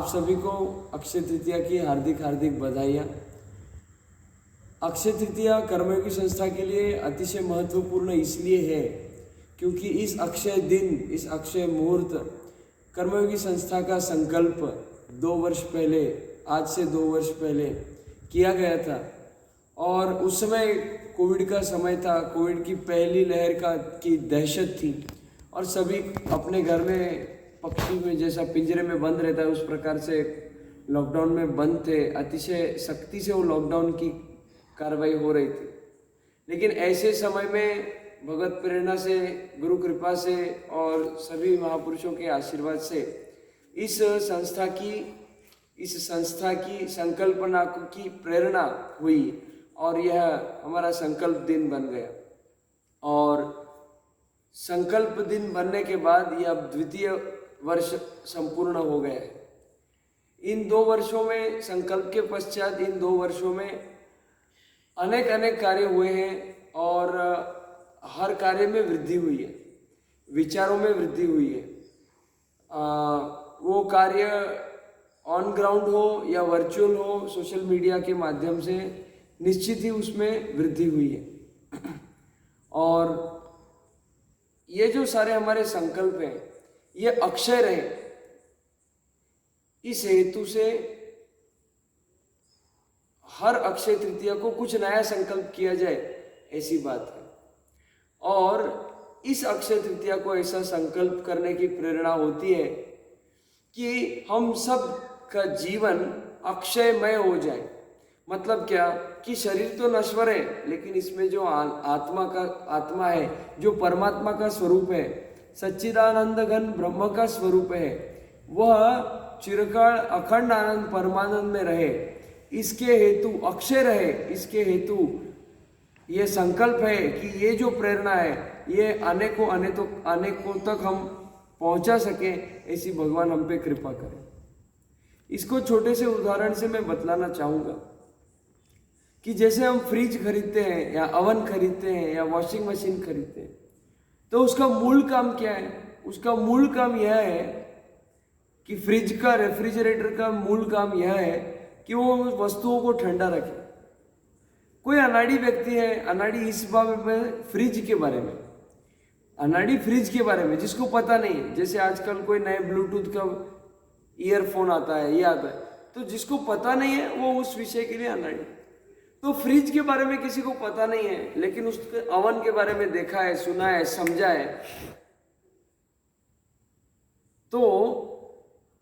आप सभी को अक्षय तृतीया की हार्दिक हार्दिक बधाइयाँ। अक्षय तृतीया कर्मयोगी संस्था के लिए अतिशय महत्वपूर्ण इसलिए है क्योंकि इस अक्षय दिन, इस अक्षय मुहूर्त कर्मयोगी संस्था का संकल्प 2 वर्ष पहले, आज से 2 वर्ष पहले किया गया था। और उस समय कोविड का समय था, कोविड की पहली लहर की दहशत थी और सभी अपने घर में पक्षी में जैसा पिंजरे में बंद रहता है उस प्रकार से लॉकडाउन में बंद थे। अतिशय सख्ती से वो लॉकडाउन की कार्रवाई हो रही थी। लेकिन ऐसे समय में भगवत प्रेरणा से, गुरु कृपा से और सभी महापुरुषों के आशीर्वाद से इस संस्था की संकल्पना की प्रेरणा हुई और यह हमारा संकल्प दिन बन गया। और संकल्प दिन बनने के बाद यह अब 2य वर्ष संपूर्ण हो गया है। इन 2 वर्षों में, संकल्प के पश्चात इन 2 वर्षों में अनेक कार्य हुए हैं और हर कार्य में वृद्धि हुई है, विचारों में वृद्धि हुई है। वो कार्य ऑन ग्राउंड हो या वर्चुअल हो, सोशल मीडिया के माध्यम से निश्चित ही उसमें वृद्धि हुई है। और ये जो सारे हमारे संकल्प हैं ये अक्षय रहे, इस हेतु से हर अक्षय तृतीया को कुछ नया संकल्प किया जाए, ऐसी बात है। और इस अक्षय तृतीया को ऐसा संकल्प करने की प्रेरणा होती है कि हम सब का जीवन अक्षयमय हो जाए। मतलब क्या कि शरीर तो नश्वर है, लेकिन इसमें जो आत्मा है, जो परमात्मा का स्वरूप है, सच्चिदानंद घन ब्रह्म का स्वरूप है, वह चिरकाल अखंड आनंद परमानंद में रहे, इसके हेतु अक्षय रहे। इसके हेतु ये संकल्प है कि ये जो प्रेरणा है ये अनेकों तक हम पहुंचा सके, ऐसी भगवान हम पे कृपा करें। इसको छोटे से उदाहरण से मैं बतलाना चाहूँगा कि जैसे हम फ्रिज खरीदते हैं या अवन खरीदते हैं या वॉशिंग मशीन खरीदते हैं, तो उसका मूल काम क्या है? उसका मूल काम यह है कि फ्रिज का, रेफ्रिजरेटर का मूल काम यह है कि वो वस्तुओं को ठंडा रखे। कोई अनाड़ी व्यक्ति है, अनाड़ी इस बारे में, फ्रिज के बारे में, अनाड़ी फ्रिज के बारे में जिसको पता नहीं है, जैसे आजकल कोई नए ब्लूटूथ का ईयरफोन आता है, ये आता है, तो जिसको पता नहीं है वो उस विषय के लिए अनाड़ी। तो फ्रिज के बारे में किसी को पता नहीं है, लेकिन उसके अवन के बारे में देखा है, सुना है, समझा है, तो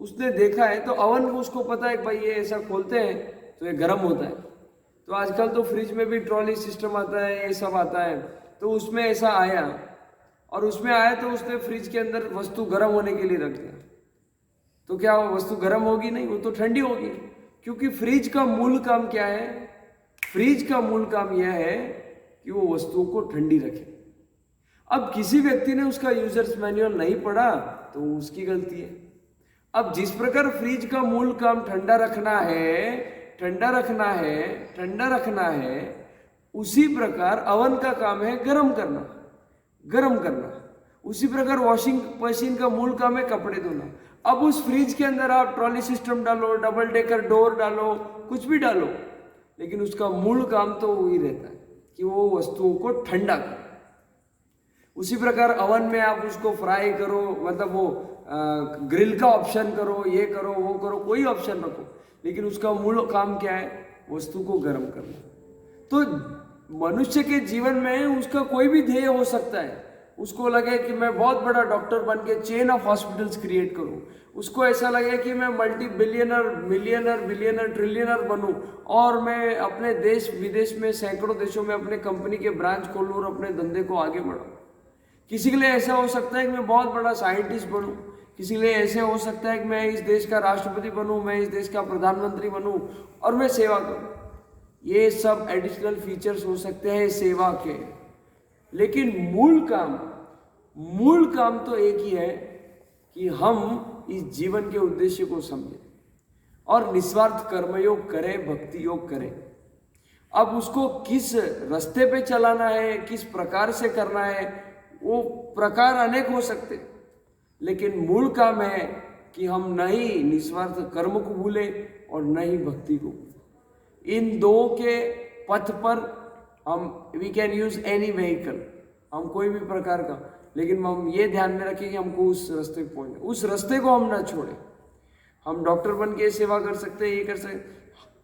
उसने देखा है, तो अवन को उसको पता है कि भाई ये ऐसा खोलते हैं तो ये गर्म होता है। तो आजकल तो फ्रिज में भी ट्रॉली सिस्टम आता है, ये सब आता है। तो उसमें ऐसा आया और उसमें आया तो उसने फ्रिज के अंदर वस्तु गर्म होने के लिए रख दिया। तो क्या वो वस्तु गर्म होगी? नहीं, वो तो ठंडी होगी। क्योंकि फ्रिज का मूल काम क्या है? फ्रिज का मूल काम यह है कि वो वस्तुओं को ठंडी रखे। अब किसी व्यक्ति ने उसका यूजर्स मैनुअल नहीं पढ़ा तो उसकी गलती है। अब जिस प्रकार फ्रिज का मूल काम ठंडा रखना है, उसी प्रकार अवन का काम है गरम करना। उसी प्रकार वॉशिंग मशीन का मूल काम है कपड़े धोना। अब उस फ्रिज के अंदर आप ट्रॉली सिस्टम डालो, डबल डेकर डोर डालो, कुछ भी डालो, लेकिन उसका मूल काम तो वही रहता है कि वो वस्तुओं को ठंडा करे। उसी प्रकार अवन में आप उसको फ्राई करो, मतलब वो ग्रिल का ऑप्शन करो, ये करो, वो करो, कोई ऑप्शन रखो, लेकिन उसका मूल काम क्या है? वस्तु को गर्म करना। तो मनुष्य के जीवन में उसका कोई भी ध्येय हो सकता है। उसको लगे कि मैं बहुत बड़ा डॉक्टर बन के चेन ऑफ हॉस्पिटल्स क्रिएट करूं, उसको ऐसा लगे कि मैं मल्टी बिलियनर, बिलियनर, ट्रिलियनर बनूं और मैं अपने देश विदेश में सैकड़ों देशों में अपने कंपनी के ब्रांच खोलूं और अपने धंधे को आगे बढ़ाऊं। किसी के लिए ऐसा हो सकता है कि मैं बहुत बड़ा साइंटिस्ट बनूं, किसी के लिए ऐसे हो सकता है कि मैं इस देश का राष्ट्रपति बनूं, मैं इस देश का प्रधानमंत्री बनूं और मैं सेवा करूं। ये सब एडिशनल फीचर्स हो सकते हैं सेवा के, लेकिन मूल काम तो एक ही है कि हम इस जीवन के उद्देश्य को समझें और निस्वार्थ कर्मयोग करें, भक्ति योग करें। अब उसको किस रास्ते पे चलाना है, किस प्रकार से करना है, वो प्रकार अनेक हो सकते, लेकिन मूल काम है कि हम न ही निस्वार्थ कर्म को भूले और न ही भक्ति को भूले। इन दो के पथ पर हम we can use any vehicle, हम कोई भी प्रकार का, लेकिन हम ये ध्यान में रखें कि हमको उस रास्ते पे पहुंचना, उस रास्ते को हम ना छोड़ें। हम डॉक्टर बन के सेवा कर सकते हैं, ये कर सकते,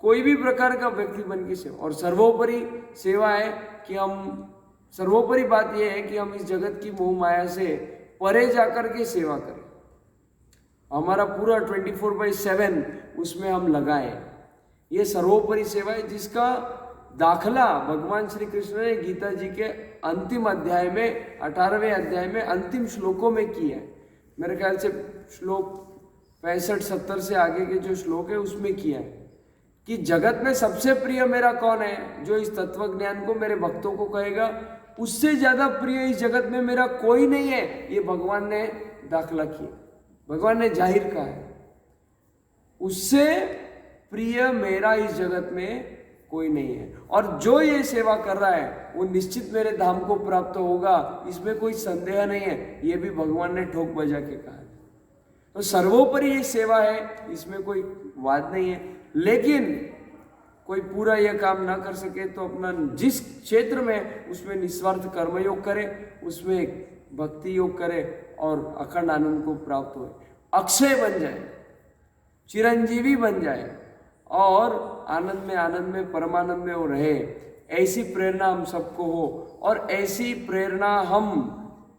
कोई भी प्रकार का व्यक्ति बन के सेवा, और सर्वोपरि सेवा है कि हम, सर्वोपरि बात यह है कि हम इस जगत की मोह माया से परे जाकर के सेवा करें। हमारा पूरा 24/7 उसमें हम लगाएं। ये सर्वोपरि सेवा है जिसका दाखला भगवान श्री कृष्ण ने गीता जी के अंतिम अध्याय में 18वें अध्याय में अंतिम श्लोकों में किया है। मेरे ख्याल से श्लोक 65-70 से आगे के जो श्लोक है उसमें किया है कि जगत में सबसे प्रिय मेरा कौन है, जो इस तत्व ज्ञान को मेरे भक्तों को कहेगा उससे ज्यादा प्रिय इस जगत में मेरा कोई नहीं है। ये भगवान ने दाखला किया, भगवान ने जाहिर कहा है, उससे प्रिय मेरा इस जगत में कोई नहीं है। और जो ये सेवा कर रहा है वो निश्चित मेरे धाम को प्राप्त होगा, इसमें कोई संदेह नहीं है। ये भी भगवान ने ठोक बजा के कहा है। तो सर्वोपरि ये सेवा है, इसमें कोई वाद नहीं है। लेकिन कोई पूरा यह काम ना कर सके तो अपना जिस क्षेत्र में उसमें निस्वार्थ कर्मयोग करे, उसमें भक्ति योग करे और अखंड आनंद को प्राप्त हो, अक्षय बन जाए, चिरंजीवी बन जाए और आनंद में परमानंद में वो रहे। ऐसी प्रेरणा हम सबको हो और ऐसी प्रेरणा हम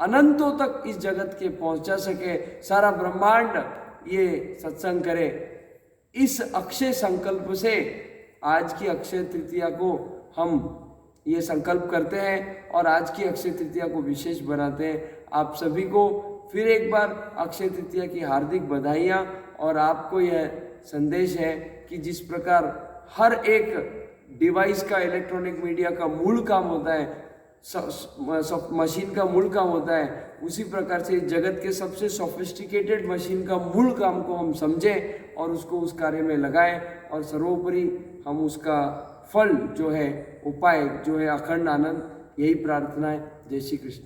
अनंतों तक इस जगत के पहुंचा सके, सारा ब्रह्मांड ये सत्संग करे। इस अक्षय संकल्प से आज की अक्षय तृतीया को हम ये संकल्प करते हैं और आज की अक्षय तृतीया को विशेष बनाते हैं। आप सभी को फिर एक बार अक्षय तृतीया की हार्दिक बधाइयाँ। और आपको यह संदेश है कि जिस प्रकार हर एक डिवाइस का, इलेक्ट्रॉनिक मीडिया का मूल काम होता है, मशीन का मूल काम होता है, उसी प्रकार से जगत के सबसे सोफिस्टिकेटेड मशीन का मूल काम को हम समझें और उसको उस कार्य में लगाएं और सर्वोपरि हम उसका फल जो है, उपाय जो है अखंड आनंद, यही प्रार्थना है। जय श्री कृष्ण।